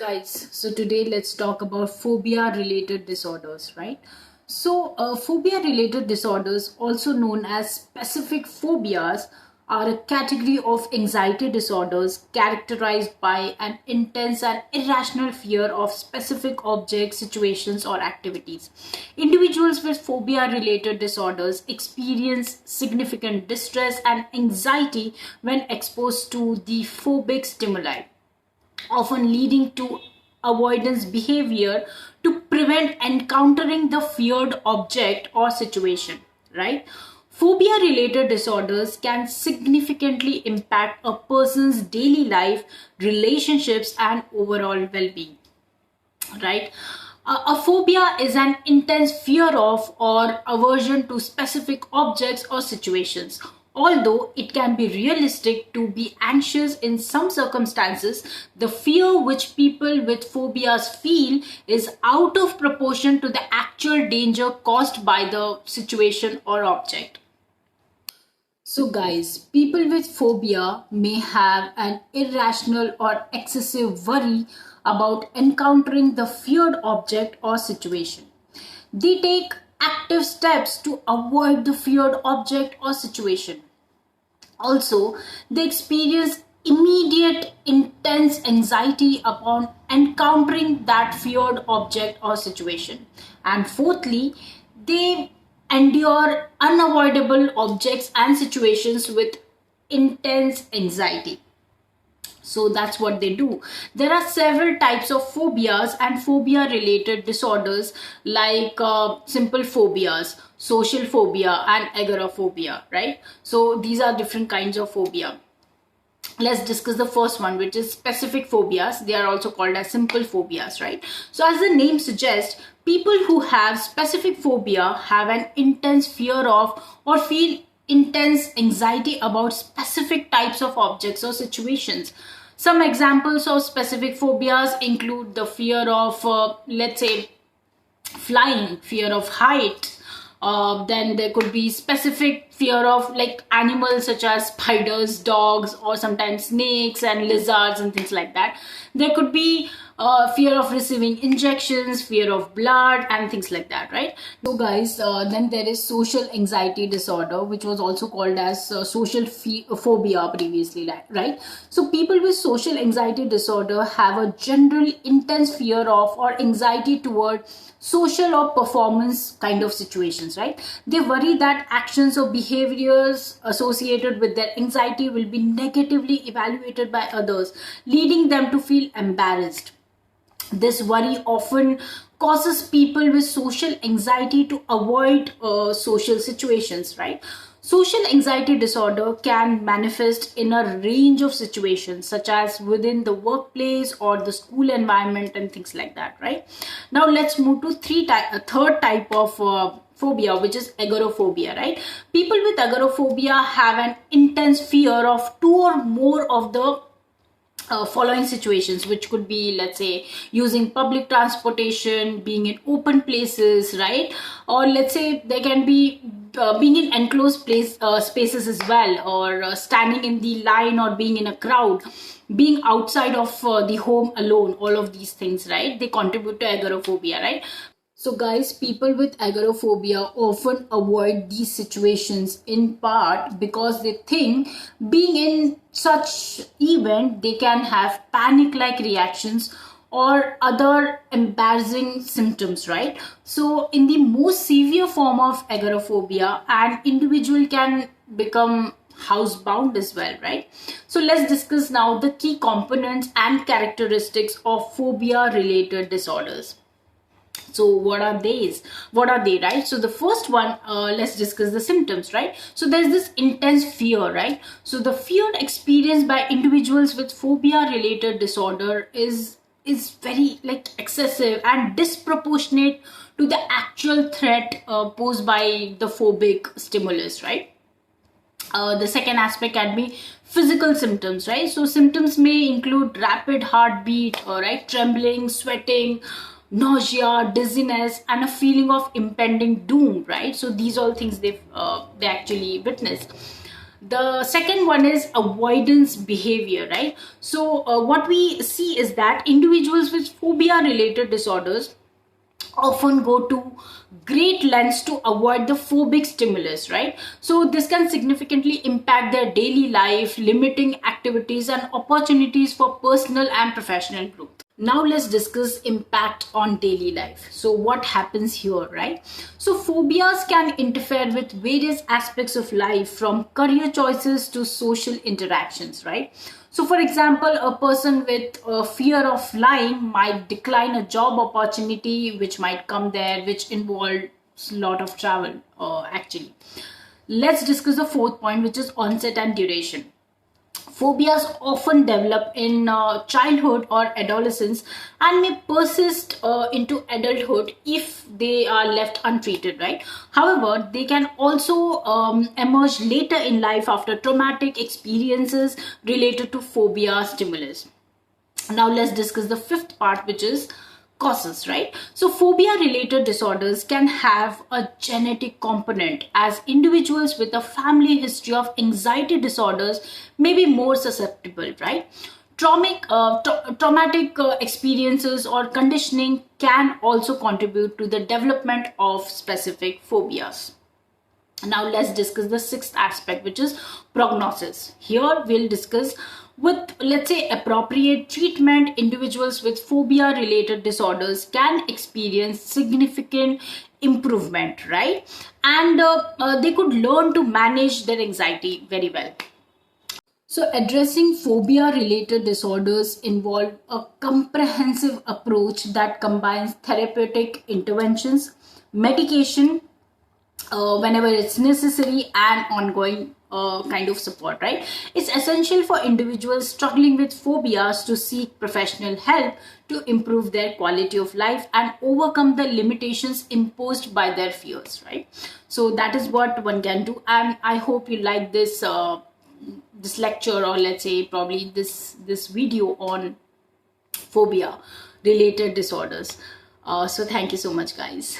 Guys, so today let's talk about phobia-related disorders, right? Phobia-related disorders, also known as specific phobias, are a category of anxiety disorders characterized by an intense and irrational fear of specific objects, situations, or activities. Individuals with phobia-related disorders experience significant distress and anxiety when exposed to the phobic stimuli, often leading to avoidance behavior to prevent encountering the feared object or situation, right? Phobia related disorders can significantly impact a person's daily life, relationships, and overall well being, right? A phobia is an intense fear of or aversion to specific objects or situations. Although it can be realistic to be anxious in some circumstances, the fear which people with phobias feel is out of proportion to the actual danger caused by the situation or object. So, guys, people with phobia may have an irrational or excessive worry about encountering the feared object or situation. They take active steps to avoid the feared object or situation. Also, they experience immediate intense anxiety upon encountering that feared object or situation. And fourthly, they endure unavoidable objects and situations with intense anxiety. So that's what they do. There are several types of phobias and phobia related disorders like simple phobias, social phobia, and agoraphobia, right? So these are different kinds of phobia. Let's discuss the first one, which is specific phobias. They are also called as simple phobias, right? So as the name suggests, people who have specific phobia have an intense fear of or feel intense anxiety about specific types of objects or situations. Some examples of specific phobias include the fear of, let's say, flying, fear of height. Then there could be specific fear of like animals such as spiders, dogs, or sometimes snakes and lizards and things like that. There could be fear of receiving injections, fear of blood, and things like that, right? So guys, then there is social anxiety disorder, which was also called as social phobia previously, right? So people with social anxiety disorder have a general intense fear of or anxiety toward social or performance kind of situations, right? They worry that actions or behaviors associated with their anxiety will be negatively evaluated by others, leading them to feel embarrassed. This worry often causes people with social anxiety to avoid social situations, right? Social anxiety disorder can manifest in a range of situations, such as within the workplace or the school environment and things like that, right? Now let's move to third type of phobia, which is agoraphobia, right? People with agoraphobia have an intense fear of two or more of the following situations, which could be, let's say, using public transportation, being in open places, right? Or let's say they can be being in enclosed spaces as well, or standing in the line, or being in a crowd, being outside of the home alone. All of these things, right, they contribute to agoraphobia, right? So guys, people with agoraphobia often avoid these situations in part because they think being in such event they can have panic-like reactions or other embarrassing symptoms, right? So in the most severe form of agoraphobia, an individual can become housebound as well, right? So let's discuss now the key components and characteristics of phobia-related disorders. So what are they, right? So the first one, let's discuss the symptoms, right? So there's this intense fear, right? So the fear experienced by individuals with phobia related disorder is very like excessive and disproportionate to the actual threat posed by the phobic stimulus, right? The second aspect can be physical symptoms, right? So symptoms may include rapid heartbeat, right, trembling, sweating, nausea, dizziness, and a feeling of impending doom, right? So these all things they actually witness. The second one is avoidance behavior, right? So what we see is that individuals with phobia related disorders often go to great lengths to avoid the phobic stimulus, right? So this can significantly impact their daily life, limiting activities and opportunities for personal and professional growth. Now let's discuss impact on daily life. So what happens here, right? So phobias can interfere with various aspects of life, from career choices to social interactions, right? So for example, a person with a fear of flying might decline a job opportunity which might come there, which involves a lot of travel actually. Let's discuss the fourth point, which is onset and duration. Phobias often develop in childhood or adolescence and may persist into adulthood if they are left untreated, right? However, they can also emerge later in life after traumatic experiences related to phobia stimulus. Now let's discuss the fifth part, which is causes, right? So phobia related disorders can have a genetic component, as individuals with a family history of anxiety disorders may be more susceptible, right? Traumatic experiences or conditioning can also contribute to the development of specific phobias. Now let's discuss the sixth aspect, which is prognosis. Here we'll discuss, with, let's say, appropriate treatment, individuals with phobia related disorders can experience significant improvement, right? And they could learn to manage their anxiety very well. So addressing phobia related disorders involve a comprehensive approach that combines therapeutic interventions, medication whenever it's necessary, and ongoing kind of support, right? It's essential for individuals struggling with phobias to seek professional help to improve their quality of life and overcome the limitations imposed by their fears, right? So that is what one can do, and I hope you like this this lecture, or let's say probably this video on phobia related disorders. So thank you so much, guys.